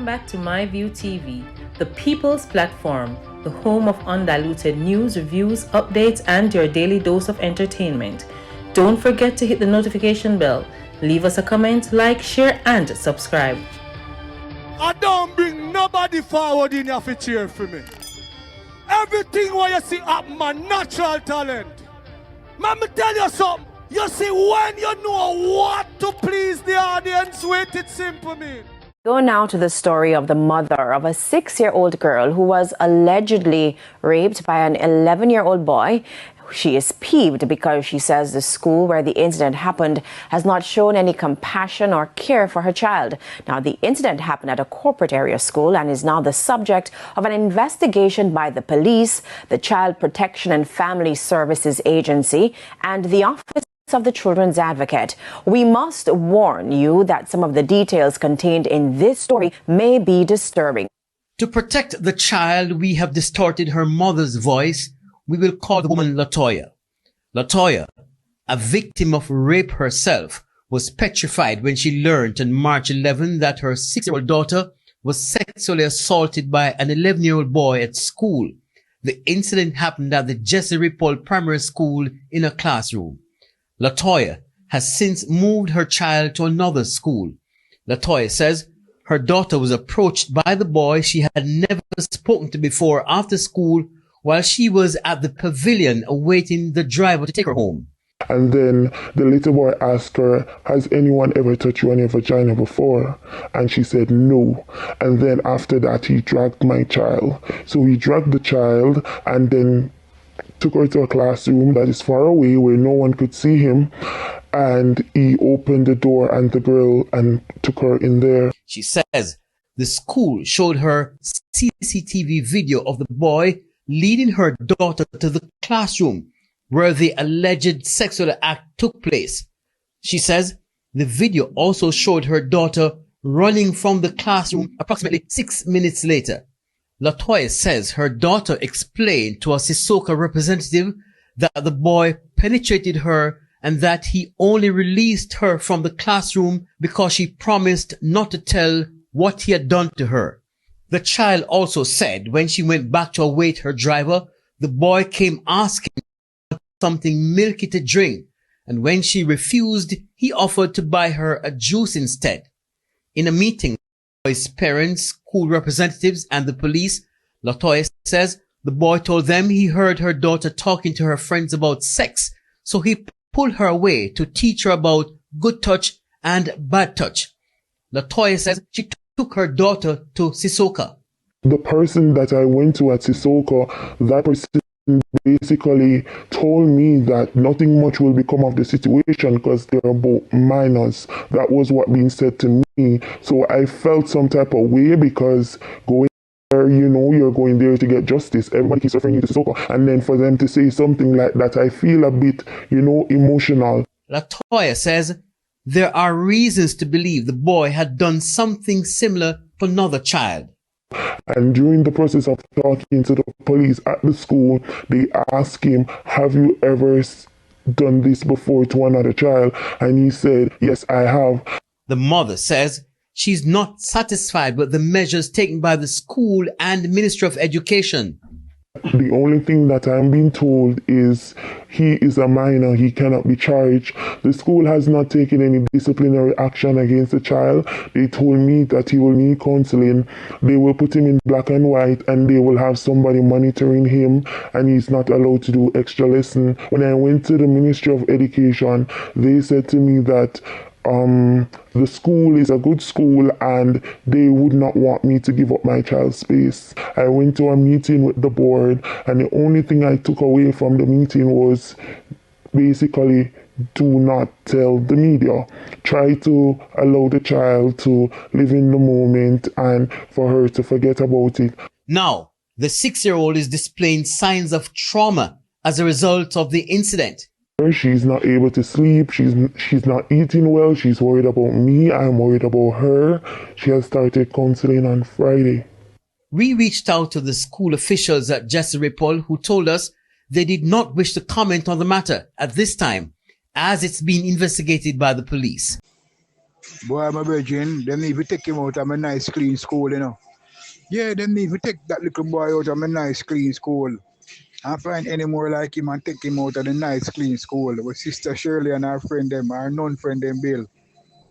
Welcome back to MyView TV, the people's platform, the home of undiluted news, reviews, updates, and your daily dose of entertainment. Don't forget to hit the notification bell, leave us a comment, like, share, and subscribe. I don't bring nobody forward in here to cheer for me. Everything what you see up my natural talent. Let me tell you something. You see, when you know what to please the audience with, it's simple, man. Go now to the story of the mother of a 6-year-old girl who was allegedly raped by an 11-year-old boy. She is peeved because she says the school where the incident happened has not shown any compassion or care for her child. Now, the incident happened at a corporate area school and is now the subject of an investigation by the police, the Child Protection and Family Services Agency, and the Office of the Children's Advocate. We must warn you that some of the details contained in this story may be disturbing. To protect the child, we have distorted her mother's voice. We will call the woman Latoya. Latoya, a victim of rape herself, was petrified when she learned on March 11 that her 6-year-old daughter was sexually assaulted by an 11-year-old boy at school. The incident happened at the Jessie Ripoll Primary School in a classroom. Latoya has since moved her child to another school. Latoya says her daughter was approached by the boy she had never spoken to before after school while she was at the pavilion awaiting the driver to take her home. And then the little boy asked her, has anyone ever touched you on your vagina before? And she said no. And then after that, he dragged my child. So he dragged the child and then took her to a classroom that is far away where no one could see him, and he opened the door and the girl and took her in there. She says the school showed her CCTV video of the boy leading her daughter to the classroom where the alleged sexual act took place. She says the video also showed her daughter running from the classroom approximately 6 minutes later. Latoya says her daughter explained to a Sissoko representative that the boy penetrated her and that he only released her from the classroom because she promised not to tell what he had done to her. The child also said when she went back to await her driver, the boy came asking for something milky to drink, and when she refused, he offered to buy her a juice instead. In a meeting boy's parents, school representatives, and the police, Latoya says the boy told them he heard her daughter talking to her friends about sex, so he pulled her away to teach her about good touch and bad touch. Latoya says she took her daughter to Sissoko. The person that I went to at Sissoko, that person basically told me that nothing much will become of the situation because they're both minors. That was what being said to me. So I felt some type of way because going there, you know, you're going there to get justice. Everybody keeps referring you to Sissoko. And then for them to say something like that, I feel a bit, you know, emotional. Latoya says there are reasons to believe the boy had done something similar to another child. And during the process of talking to the police at the school, they asked him, have you ever done this before to another child? And he said, yes, I have. The mother says she's not satisfied with the measures taken by the school and Ministry of Education. The only thing that I'm being told is he is a minor, he cannot be charged. The school has not taken any disciplinary action against the child. They told me that he will need counseling. They will put him in black and white and they will have somebody monitoring him, and he's not allowed to do extra lesson. When I went to the Ministry of Education, they said to me that the school is a good school and they would not want me to give up my child's space. I went to a meeting with the board and the only thing I took away from the meeting was basically do not tell the media. Try to allow the child to live in the moment and for her to forget about it. Now, the 6-year-old is displaying signs of trauma as a result of the incident. She's not able to sleep, she's not eating well, she's worried about me, I'm worried about her. She has started counseling on Friday. We reached out to the school officials at Jessie Ripoll who told us they did not wish to comment on the matter at this time as it's being investigated by the police. Boy, my virgin, them need to take him out of my nice clean school, you know. Yeah, them need to take that little boy out of my nice clean school. I find any more like him and take him out of the nice clean school with Sister Shirley and her friend them, our non-friend them Bill.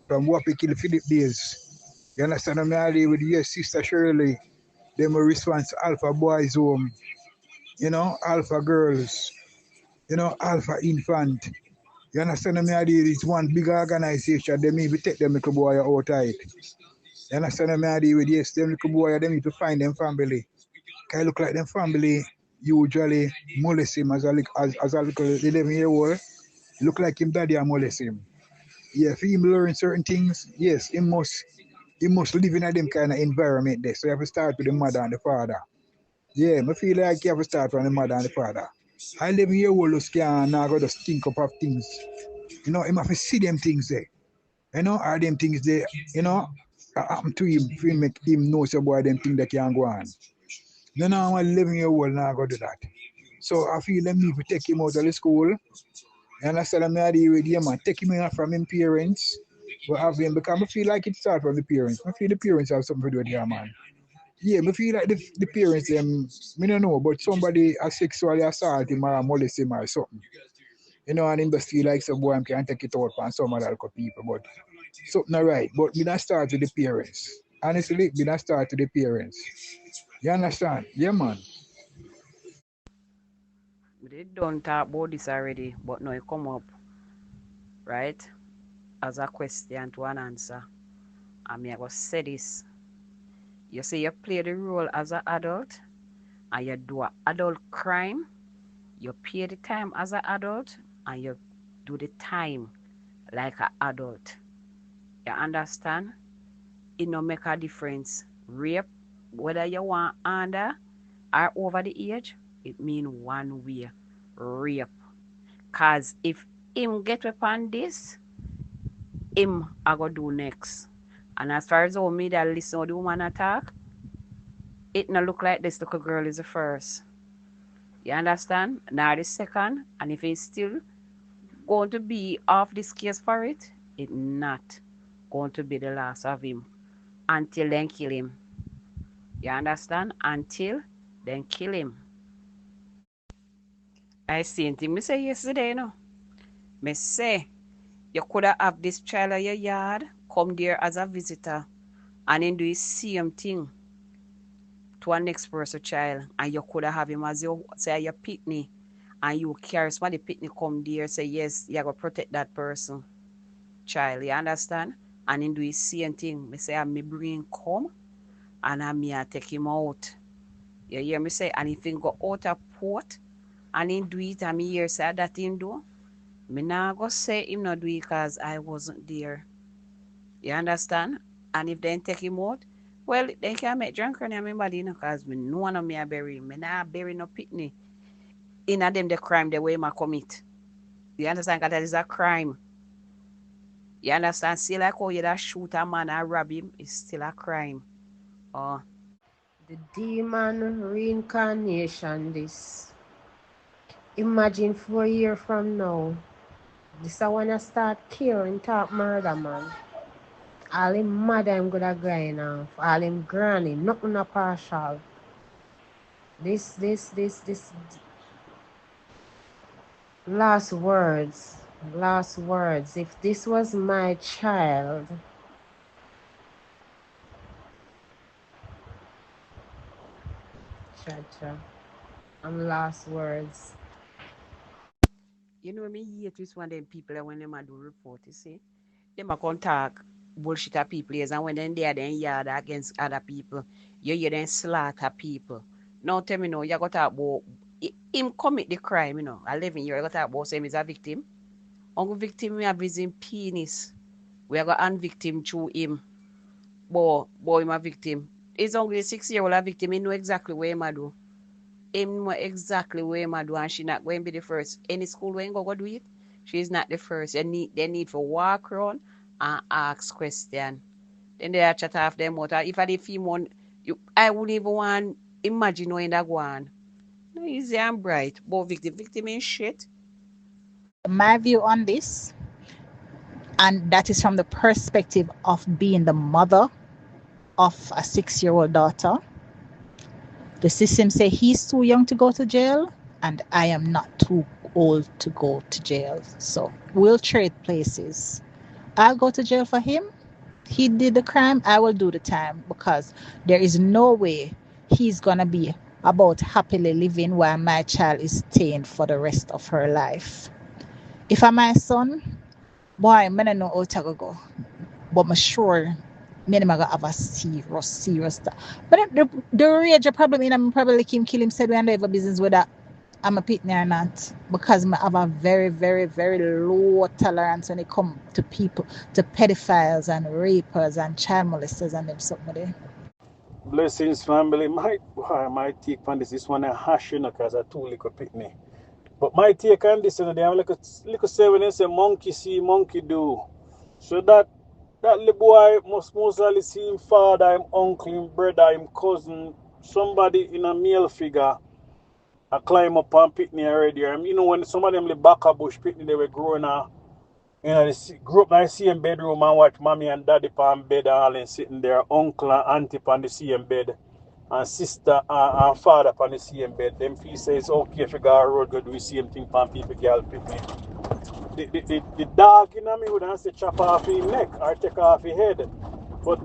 From Wappy Kill Philip days. You understand what I mean? With yes, Sister Shirley, them a response Alpha Boys Home, you know, Alpha Girls, you know, Alpha Infant. You understand what I mean? It's one big organization, they need to take them little boy out of it. You understand what I mean? With yes, them little boy, they need to find them family. Can I look like them family usually molest him as a little 11-year-old? Look like him daddy and molest him. Yeah, for him learn certain things, yes, he must live in a them kind of environment there. So you have to start with the mother and the father. Yeah, I feel like you have to start from the mother and the father. I 11-year-old just can't now go just think up of things. You know, him have to see them things there. You know, are them things there, you know, happen to him to make him know so boy them things that can go on. No, no, I'm 11-year-old now go do that. So I feel them need to take him out of the school. You understand I'm not with him and take him out from him parents. But have him because I feel like it starts from the parents. I feel the parents have something to do with there, man. Yeah, I feel like the parents I don't know, but somebody has sexually assault him or molest him or something. You know, and him just feel like some boy can take it out from some other people, but something not right. But me not start with the parents. Honestly, me not start with the parents. You understand? Yeah, man. They don't talk about this already, but now it come up, right? As a question to an answer. And me I go say this. You say you play the role as an adult and you do an adult crime, you pay the time as an adult and you do the time like an adult. You understand? It no make a difference. Rape, whether you want under or over the age, it mean one way. Rape. Cause if him get upon this, him I go do next. And as far as how me that listen to the woman attack, it no look like this little girl is the first. You understand? Now the second, and if he's still going to be off this case for it, it not going to be the last of him until then kill him. You understand? Until then kill him. I seen him. Me say yesterday, you know. Me say you could have this child at your yard come there as a visitor and then do the same thing to a next person child, and you could have him as your say your pitney, and you carry somebody pitney come there say yes, you go protect that person child. You understand? And then do the same thing. Me say I me bring come and I me take him out. You hear me say? And if he go out of port and he do it and me hear say that him do, me nah go say him not do it because I wasn't there. You understand? And if they take him out, well, they can make drunk on him, you know, because me no one of me a bury him. Me nah bury no pitney. In a them the crime the way I commit. You understand? Because that is a crime. You understand? See like how you that shoot a man and rob him, it's still a crime. Oh. The demon reincarnation, this. Imagine 4 years from now, this I wanna start killing, talk murder, man. All him mother him gonna grind off, all him granny, nothing a partial. This. Last words. If this was my child, cha. Last words. You know me hate this one them people when them a do report, you see. Them a come talk bullshit at people yes, and when then they are then yard against other people, you hear them slaughter people. Now tell me now, you got to talk about him commit the crime, you know. 11 years, you got to talk about him is a victim. Uncle victim we have his penis. We are going to victim through him. Boy, him a victim. He's only 6-year-old a victim. He know exactly what him a do. Him know exactly what him a do, and she not going to be the first. Any school where him go do it, she's not the first. They need for walk around and ask question. Then they chat off them out. If I did female, I wouldn't even want imagine knowing that go on. No, easy and bright. But victim is shit. My view on this, And that is from the perspective of being the mother of a 6-year-old daughter. The system say he's too young to go to jail, and I am not too old to go to jail. So we'll trade places. I'll go to jail for him. He did the crime, I will do the time, because there is no way he's gonna be about happily living while my child is staying for the rest of her life. If I'm my son, boy, I don't know how to go. But I'm sure me and him gonna have a serious stuff. But the rage problem in him probably him kill him said we don't have a business with that. I'm a pitney or not, because I have a very, very, very low tolerance when it comes to people, to pedophiles and rapers and child molesters and them somebody. Blessings, family. My take on this one a hash, because I too little pitney. But my take on this, they have like a little say when they say monkey see, monkey do. So that little boy must mostly see him father, him uncle, him brother, him cousin, somebody in a male figure. I climb up on pitney already. When some of them the back of bush pitney, they were growing up. They grew up in the same bedroom and watch mommy and daddy on bed and all and sitting there, uncle and auntie on the same bed, and sister and father on the same bed. Them feel say it's okay if you go a road, go do the same thing for people, girl, pitney. The dog in me would say chop off his neck or take off his head. But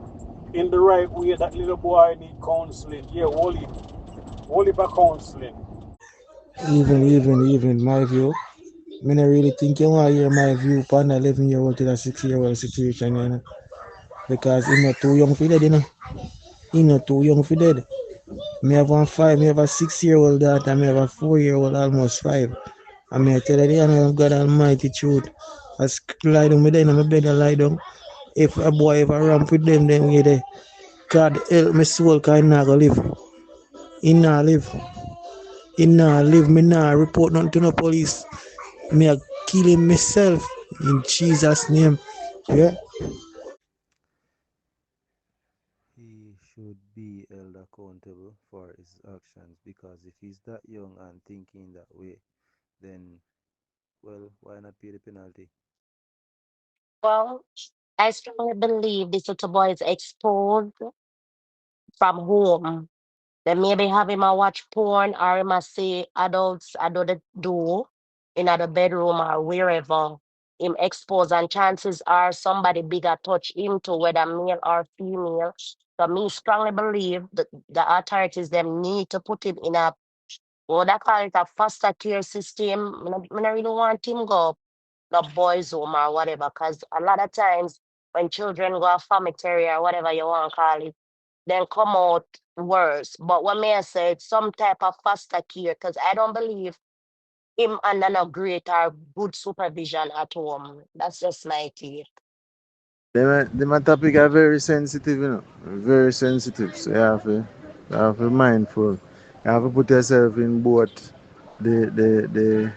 in the right way, that little boy need counseling. Yeah, wholly back counseling. Even, my view. I don't really think you want to hear my view upon an 11-year-old to a 6-year-old situation, because he's not too young for that, He's not too young for that. Me have me have a 6-year-old daughter, me have a 4-year-old, almost 5. And I tell you, of God Almighty truth. I lie down, in my bed and lie down. If a boy ever ramp with them, then we there. God help my soul, because I'm not going to live. He not live. He not live. Me not report nothing to no police. Me a kill him myself in Jesus' name. Yeah. He should be held accountable for his actions, because if he's that young and thinking that way, then, well, why not pay the penalty? Well, I strongly believe this little boy is exposed from home. Then maybe have him a watch porn, or him a see adults I do in the bedroom or wherever. Him exposed, and chances are somebody bigger touch him to, whether male or female. So me strongly believe that the authorities them need to put him in a, what I call it, a foster care system. I don't really want him go the boys' home or whatever, because a lot of times when children go a family or whatever you want to call it, then come out worse. But what may I say, it's some type of foster care, because I don't believe him under no great or good supervision at home. That's just my take. Them topic are very sensitive, very sensitive. So you have to be mindful. You have to put yourself in both the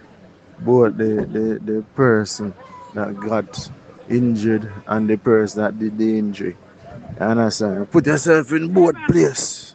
the person that got injured and the person that did the injury. You understand? Put yourself in both places.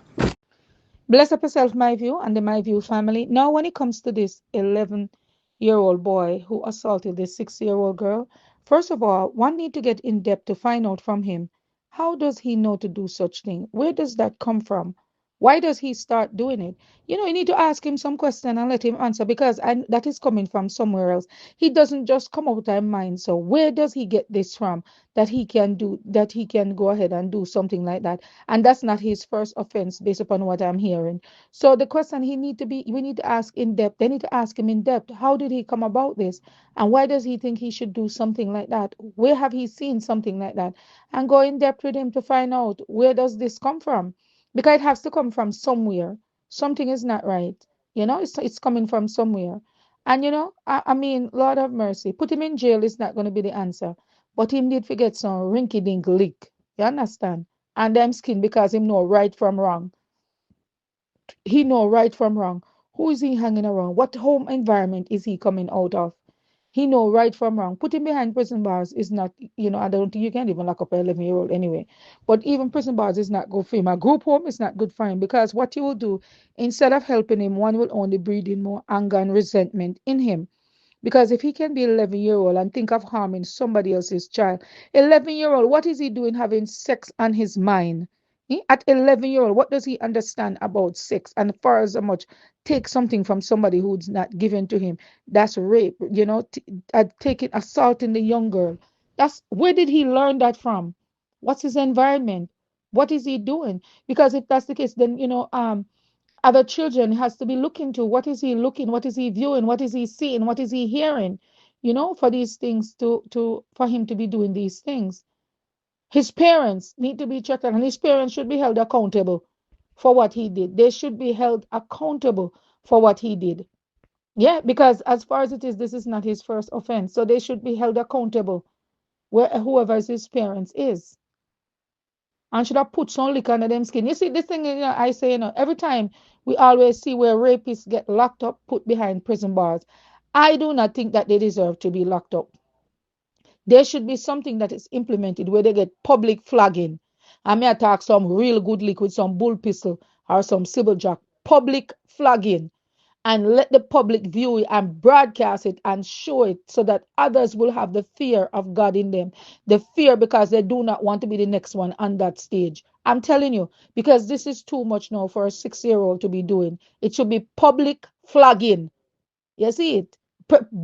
Bless up yourself, my view, and the my view family. Now, when it comes to this 11-year-old boy who assaulted this 6-year-old girl, first of all, one need to get in depth to find out from him, how does he know to do such thing? Where does that come from? Why does he start doing it? You need to ask him some question and let him answer, because that is coming from somewhere else. He doesn't just come out of his mind. So where does he get this from, that he can go ahead and do something like that? And that's not his first offense, based upon what I'm hearing. So the question we need to ask in depth. They need to ask him in depth. How did he come about this? And why does he think he should do something like that? Where have he seen something like that? And go in depth with him to find out, where does this come from? Because it has to come from somewhere. Something is not right. It's coming from somewhere. And I mean, Lord have mercy. Put him in jail is not going to be the answer. But him did forget some rinky dink lick. You understand? And them skin, because him know right from wrong. He know right from wrong. Who is he hanging around? What home environment is he coming out of? He know right from wrong. Put him behind prison bars is not, I don't think you can even lock up an 11-year-old anyway. But even prison bars is not good for him. A group home is not good for him, because what you will do, instead of helping him, one will only breed in more anger and resentment in him. Because if he can be 11-year-old and think of harming somebody else's child, 11-year-old, what is he doing having sex on his mind? At 11-year-old, what does he understand about sex? And far as much take something from somebody who's not given to him, that's rape. Taking assaulting the young girl. That's where did he learn that from? What's his environment? What is he doing? Because if that's the case, then other children has to be looking to what is he looking, what is he viewing, what is he seeing, what is he hearing, for these things for him to be doing these things. His parents need to be checked on, and his parents should be held accountable for what he did. They should be held accountable for what he did. Yeah, because as far as it is, this is not his first offense. So they should be held accountable where whoever his parents is. And should have put some liquor under them skin. You see, this thing, I say, every time we always see where rapists get locked up, put behind prison bars. I do not think that they deserve to be locked up. There should be something that is implemented where they get public flagging. I may attack some real good liquid, some bull pistol or some civil jack. Public flagging. And let the public view it and broadcast it and show it so that others will have the fear of God in them. The fear because they do not want to be the next one on that stage. I'm telling you, because this is too much now for a 6-year-old to be doing. It should be public flagging. You see it?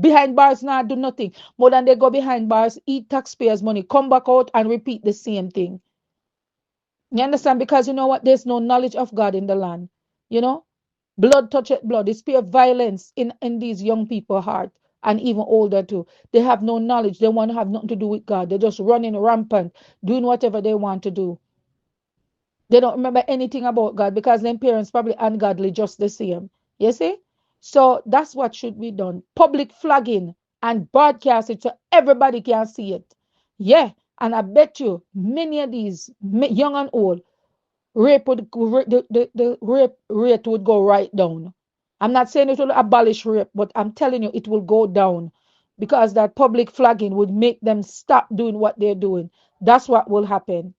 Behind bars now do nothing more than they go behind bars, eat taxpayers' money, come back out and repeat the same thing. You understand? Because you know what? There's no knowledge of God in the land. Blood toucheth blood. They spear violence in these young people's heart and even older too. They have no knowledge. They want to have nothing to do with God. They're just running rampant, doing whatever they want to do. They don't remember anything about God because their parents probably ungodly just the same. You see? So that's what should be done. Public flagging and broadcast it so everybody can see it. Yeah. And I bet you many of these, young and old, the rape rate would go right down. I'm not saying it will abolish rape, but I'm telling you it will go down because that public flagging would make them stop doing what they're doing. That's what will happen.